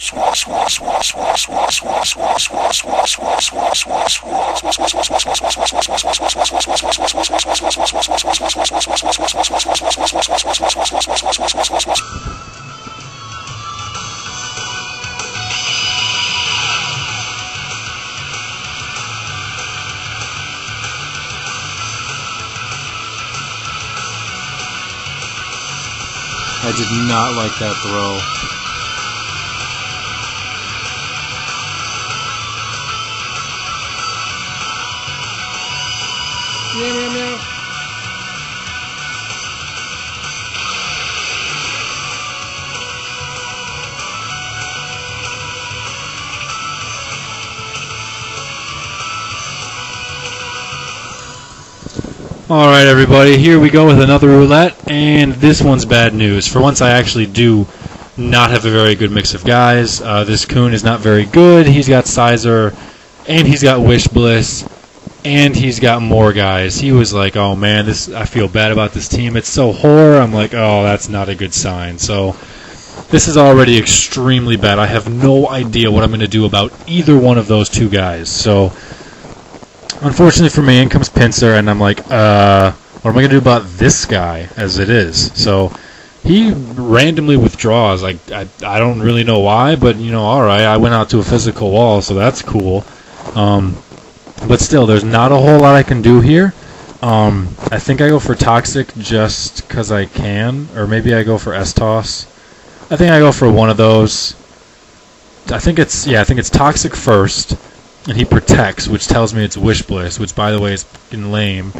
I did not like that throw. Meow, meow, meow. Alright everybody, here we go with another roulette, and this one's bad news. For once I actually do not have a very good mix of guys. This Coon is not very good. He's got Sizer, and he's got Wish Bliss, and he's got more guys. He was like, oh man, I feel bad about this team. It's so horror. I'm like, oh, that's not a good sign. So this is already extremely bad. I have no idea what I'm going to do about either one of those two guys. So unfortunately for me, in comes Pinsir, and I'm like, what am I going to do about this guy as it is? So he randomly withdraws. Like, I don't really know why, but, you know, alright, I went out to a physical wall, so that's cool. But still, there's not a whole lot I can do here. I think I go for Toxic just because I can, or maybe I go for S-Toss. I think I go for one of those. I think it's Toxic first. And he protects, which tells me it's Wish Bliss, which, by the way, is fucking lame.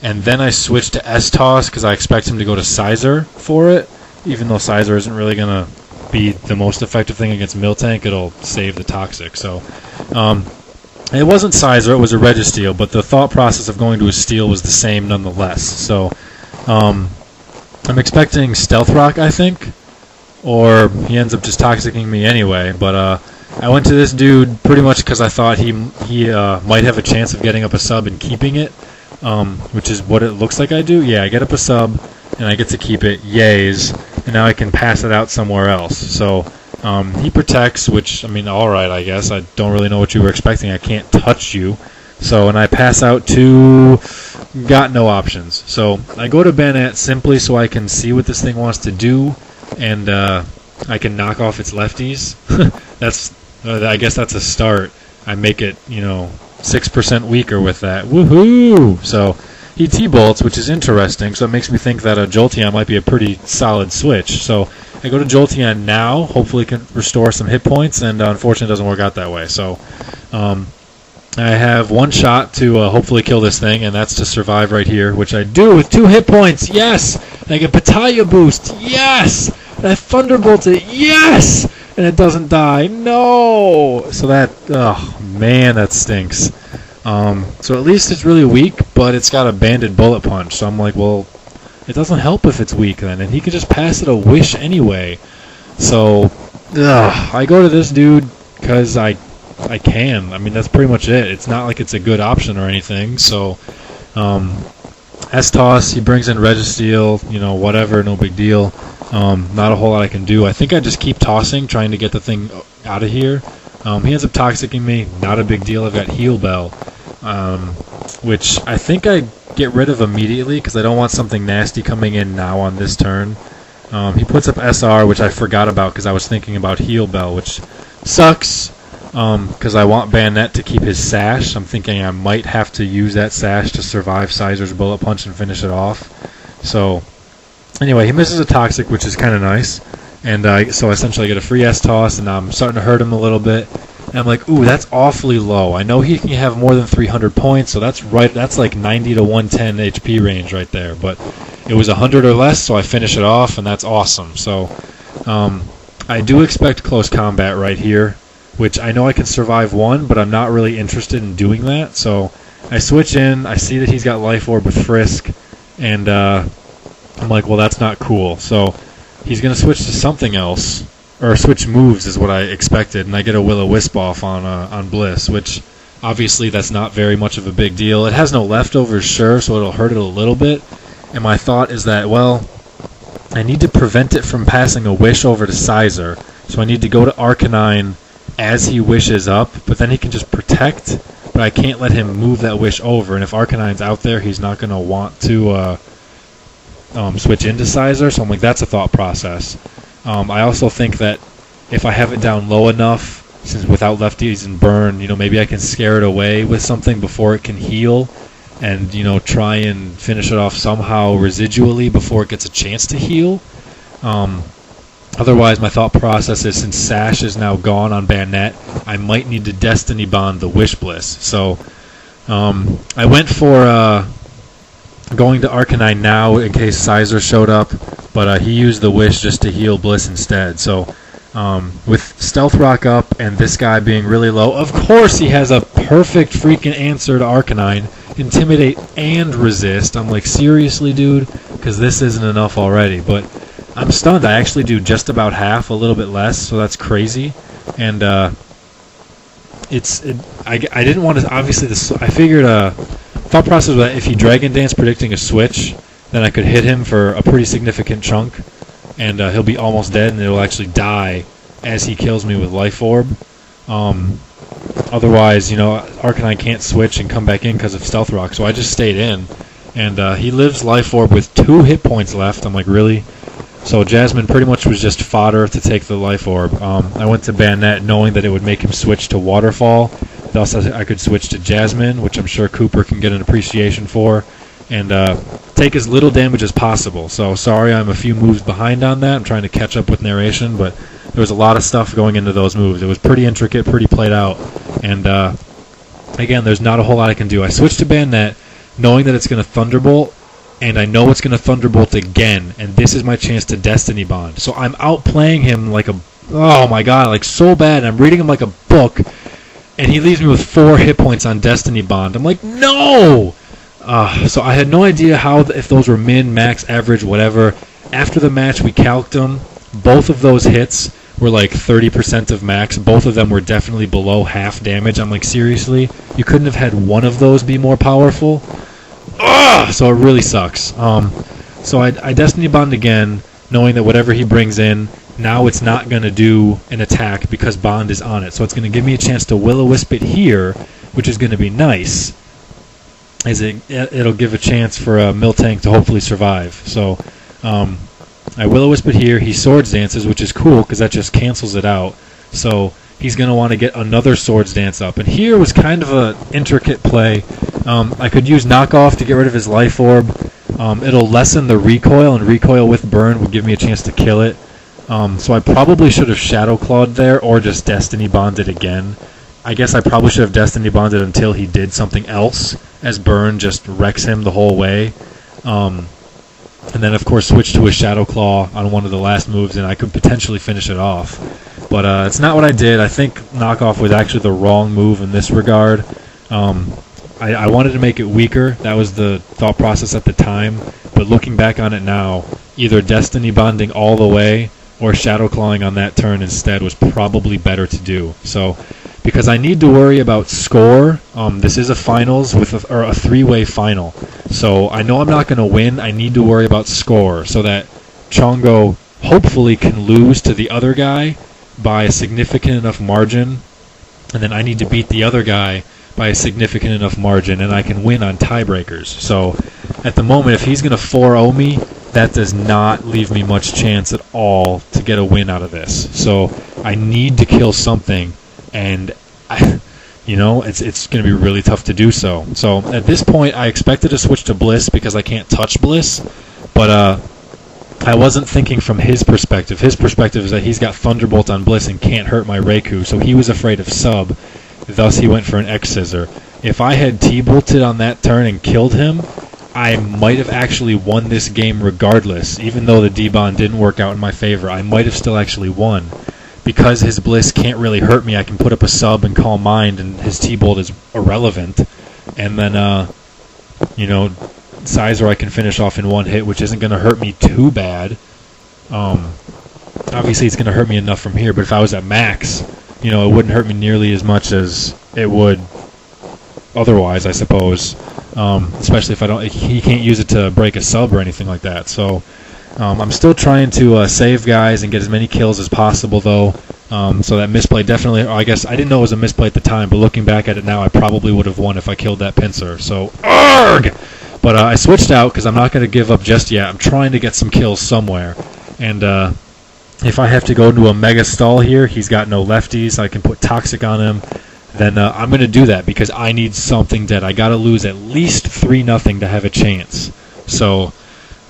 And then I switch to S-Toss because I expect him to go to Sizer for it. Even though Sizer isn't really going to be the most effective thing against Miltank, it'll save the Toxic. So, it wasn't Sizer, it was a Registeel, but the thought process of going to a Steel was the same nonetheless. So, I'm expecting Stealth Rock, I think. Or he ends up just Toxicking me anyway, but, I went to this dude pretty much because I thought he might have a chance of getting up a sub and keeping it, which is what it looks like I do. Yeah, I get up a sub, and I get to keep it. Yays. And now I can pass it out somewhere else. So he protects, which, I mean, alright, I guess. I don't really know what you were expecting. I can't touch you. So, and I pass out to... got no options. So I go to Banette simply so I can see what this thing wants to do, and I can knock off its lefties. I guess that's a start. I make it, 6% weaker with that. Woohoo! So he T-bolts, which is interesting. So it makes me think that a Jolteon might be a pretty solid switch. So I go to Jolteon now. Hopefully can restore some hit points, and unfortunately it doesn't work out that way. So I have one shot to hopefully kill this thing, and that's to survive right here, which I do with 2 hit points. Yes! And I get Pitaya boost. Yes! And I Thunderbolt it. Yes! And it doesn't die. No! So that, oh man, that stinks. So at least it's really weak, but it's got a banded bullet punch. So I'm like, well, it doesn't help if it's weak then. And he can just pass it a Wish anyway. So, I go to this dude because I can. I mean, that's pretty much it. It's not like it's a good option or anything. So, S-Toss, he brings in Registeel, whatever, no big deal. Not a whole lot I can do. I think I just keep tossing, trying to get the thing out of here. He ends up Toxicking me. Not a big deal. I've got Heal Bell, which I think I get rid of immediately because I don't want something nasty coming in now on this turn. He puts up SR, which I forgot about because I was thinking about Heal Bell, which sucks because I want Banette to keep his Sash. I'm thinking I might have to use that Sash to survive Sizer's Bullet Punch and finish it off. So... anyway, he misses a Toxic, which is kind of nice, and so essentially I get a free S-Toss, and I'm starting to hurt him a little bit, and I'm like, ooh, that's awfully low. I know he can have more than 300 points, so that's like 90 to 110 HP range right there, but it was 100 or less, so I finish it off, and that's awesome. So I do expect close combat right here, which I know I can survive one, but I'm not really interested in doing that, so I switch in, I see that he's got Life Orb with Frisk, and I'm like, well, that's not cool. So he's going to switch to something else, or switch moves is what I expected, and I get a Will-O-Wisp off on Bliss, which obviously that's not very much of a big deal. It has no leftovers, sure, so it'll hurt it a little bit. And my thought is that, well, I need to prevent it from passing a Wish over to Sizer, So I need to go to Arcanine as he wishes up, but then he can just protect, but I can't let him move that wish over, and if Arcanine's out there, he's not going to want to switch into Sizer, so I'm like, that's a thought process. I also think that if I have it down low enough, since without lefties and burn, maybe I can scare it away with something before it can heal, and, try and finish it off somehow residually before it gets a chance to heal. Otherwise, my thought process is, since Sash is now gone on Banette, I might need to Destiny Bond the Wish Bliss. So I went for going to Arcanine now in case Sizer showed up, but he used the Wish just to heal Bliss instead. So with Stealth Rock up and this guy being really low, of course he has a perfect freaking answer to Arcanine. Intimidate and Resist. I'm like, seriously, dude? Because this isn't enough already. But I'm stunned. I actually do just about half, a little bit less, so that's crazy. And I didn't want to, obviously, I figured thought process was that if he Dragon Dance predicting a switch, then I could hit him for a pretty significant chunk, and he'll be almost dead, and it'll actually die as he kills me with Life Orb. Otherwise, Arcanine can't switch and come back in because of Stealth Rock, so I just stayed in. And he lives Life Orb with 2 hit points left. I'm like, really? So Jasmine pretty much was just fodder to take the Life Orb. I went to Banette knowing that it would make him switch to Waterfall. Thus, I could switch to Jasmine, which I'm sure Cooper can get an appreciation for, and take as little damage as possible. So sorry I'm a few moves behind on that. I'm trying to catch up with narration, but there was a lot of stuff going into those moves. It was pretty intricate, pretty played out. And again, there's not a whole lot I can do. I switched to Banette knowing that it's going to Thunderbolt, and I know it's going to Thunderbolt again, and this is my chance to Destiny Bond. So I'm outplaying him like oh my god, like so bad, and I'm reading him like a book, and he leaves me with 4 hit points on Destiny Bond. I'm like, no! So I had no idea if those were min, max, average, whatever. After the match, we calced them. Both of those hits were like 30% of max. Both of them were definitely below half damage. I'm like, seriously? You couldn't have had one of those be more powerful? So it really sucks. So I Destiny Bond again, knowing that whatever he brings in, now it's not going to do an attack because Bond is on it. So it's going to give me a chance to Will-O-Wisp it here, which is going to be nice, as it'll give a chance for a Miltank to hopefully survive. So I Will-O-Wisp it here. He Swords Dances, which is cool because that just cancels it out. So he's going to want to get another Swords Dance up. And here was kind of an intricate play. I could use Knockoff to get rid of his Life Orb. It'll lessen the recoil, and recoil with burn would give me a chance to kill it. So I probably should have Shadow Clawed there or just Destiny Bonded again. I guess I probably should have Destiny Bonded until he did something else, as burn just wrecks him the whole way. And then, of course, switch to a Shadow Claw on one of the last moves, and I could potentially finish it off. But it's not what I did. I think Knockoff was actually the wrong move in this regard. I wanted to make it weaker. That was the thought process at the time. But looking back on it now, either Destiny Bonding all the way or Shadow Clawing on that turn instead was probably better to do. So, because I need to worry about score, this is a finals with a 3-way final. So I know I'm not going to win. I need to worry about score so that Chongo hopefully can lose to the other guy by a significant enough margin, and then I need to beat the other guy by a significant enough margin, and I can win on tiebreakers. So at the moment, if he's going to 4-0 me, that does not leave me much chance at all to get a win out of this. So I need to kill something, and it's going to be really tough to do so. So at this point, I expected to switch to Bliss because I can't touch Bliss, but I wasn't thinking from his perspective. His perspective is that he's got Thunderbolt on Bliss and can't hurt my Raikou, so he was afraid of sub. Thus, he went for an X-Scissor. If I had T-Bolted on that turn and killed him, I might have actually won this game regardless. Even though the D-Bond didn't work out in my favor, I might have still actually won. Because his Bliss can't really hurt me, I can put up a sub and call Mind, and his T-Bolt is irrelevant. And then, Sizer I can finish off in one hit, which isn't going to hurt me too bad. Obviously, it's going to hurt me enough from here, but if I was at max, it wouldn't hurt me nearly as much as it would otherwise, I suppose. Especially if he can't use it to break a sub or anything like that. So I'm still trying to save guys and get as many kills as possible, though. So that misplay definitely, or I guess I didn't know it was a misplay at the time, but looking back at it now, I probably would have won if I killed that pincer. So, arg! But I switched out because I'm not going to give up just yet. I'm trying to get some kills somewhere. And if I have to go into a mega stall here, he's got no lefties, I can put Toxic on him, then I'm going to do that because I need something dead. I got to lose at least 3-0 to have a chance. So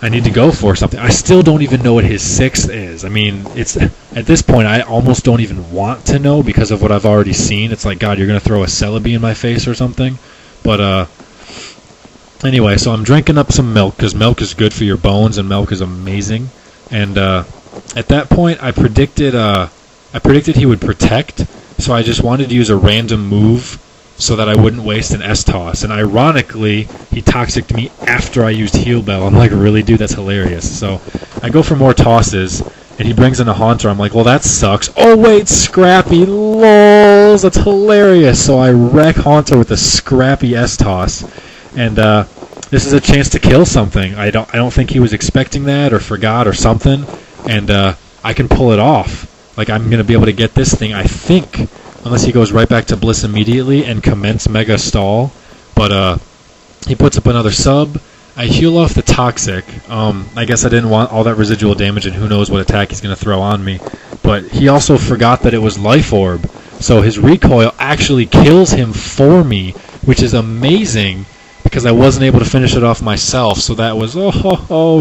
I need to go for something. I still don't even know what his 6th is. I mean, it's at this point, I almost don't even want to know because of what I've already seen. It's like, God, you're going to throw a Celebi in my face or something. But anyway, so I'm drinking up some milk because milk is good for your bones and milk is amazing. And at that point, I predicted he would protect, so I just wanted to use a random move so that I wouldn't waste an S-toss. And ironically, he Toxic'd me after I used Heal Bell. I'm like, really, dude? That's hilarious. So I go for more tosses, and he brings in a Haunter. I'm like, well, that sucks. Oh, wait, Scrappy. Lols. That's hilarious. So I wreck Haunter with a Scrappy S-toss. And this is a chance to kill something. I don't think he was expecting that or forgot or something. And I can pull it off. Like, I'm going to be able to get this thing, I think, unless he goes right back to Bliss immediately and commence Mega Stall. But he puts up another sub. I heal off the Toxic. I guess I didn't want all that residual damage, and who knows what attack he's going to throw on me. But he also forgot that it was Life Orb. So his recoil actually kills him for me, which is amazing because I wasn't able to finish it off myself. So that was,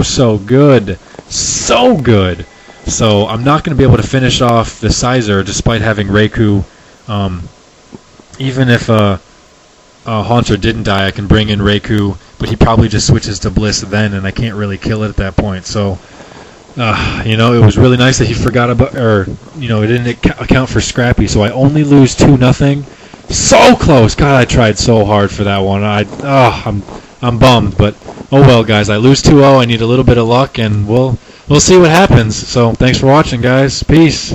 so good. So good. So I'm not going to be able to finish off the Sizer despite having Raikou. Even if Haunter didn't die, I can bring in Raikou, but he probably just switches to Bliss then, and I can't really kill it at that point. So, it was really nice that he forgot about, or it didn't account for Scrappy. So I only lose 2-0. So close. God, I tried so hard for that one. I'm bummed, but oh well, guys. I lose 2-0. I need a little bit of luck, and we'll see what happens. So thanks for watching, guys. Peace.